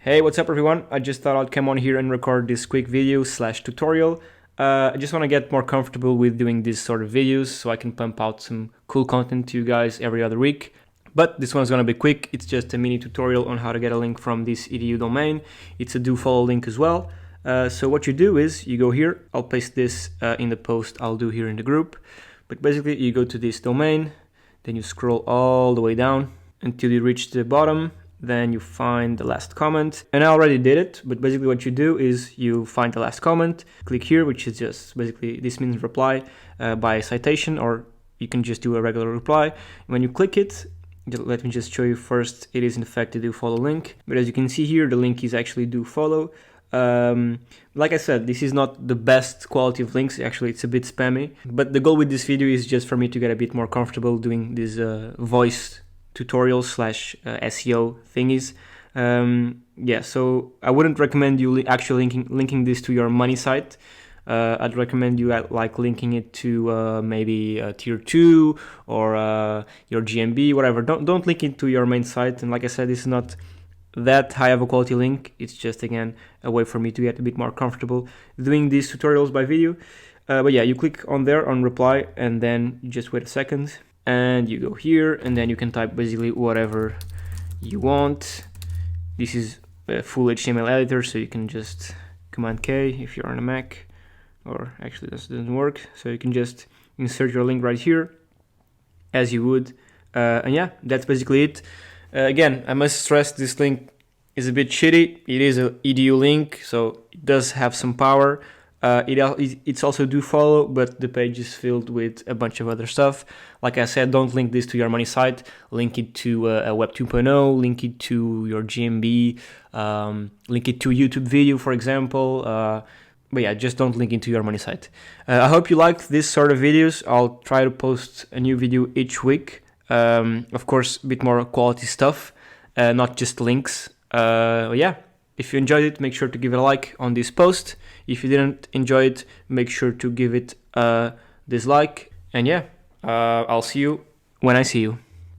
Hey, what's up everyone? I just thought I'd come on here and record this quick video slash tutorial. I just want to get more comfortable with doing these sort of videos so I can pump out some cool content to you guys every other week. But this one's going to be quick. It's just a mini tutorial on how to get a link from this edu domain. It's a do follow link as well. So what you do is you go here. I'll paste this in the post I'll do here in the group. But basically you go to this domain, then you scroll all the way down until you reach the bottom. Then you find the last comment, and I already did it, but basically what you do is you find the last comment, click here, which is just basically, this means reply by citation, or you can just do a regular reply. When you click it, let me just show you first, it is in fact a do follow link, but as you can see here, the link is actually do follow. Like I said, this is not the best quality of links, actually it's a bit spammy, but the goal with this video is just for me to get a bit more comfortable doing this voice tutorial slash SEO thingies. Yeah, so I wouldn't recommend you actually linking this to your money site. I'd recommend you like linking it to maybe tier 2 or your GMB, whatever. Don't link it to your main site. And like I said, this is not that high of a quality link. It's just, again, a way for me to get a bit more comfortable doing these tutorials by video. But yeah, you click on there on reply, and then you just wait a second. And you go here, and then you can type basically whatever you want. This is a full HTML editor, so you can just Command K if you're on a Mac, or actually this doesn't work. So you can just insert your link right here, as you would. And yeah, that's basically it. Again, I must stress this link is a bit shitty. It is an edu link, so it does have some power. It's also do follow, but the page is filled with a bunch of other stuff. Like I said, don't link this to your money site. Link it to a Web 2.0, link it to your GMB, link it to a YouTube video, for example. But yeah, just don't link it to your money site. I hope you liked this sort of videos. I'll try to post a new video each week. Of course, a bit more quality stuff, not just links. Yeah. If you enjoyed it, make sure to give it a like on this post. If you didn't enjoy it, make sure to give it a dislike. And yeah, I'll see you when I see you.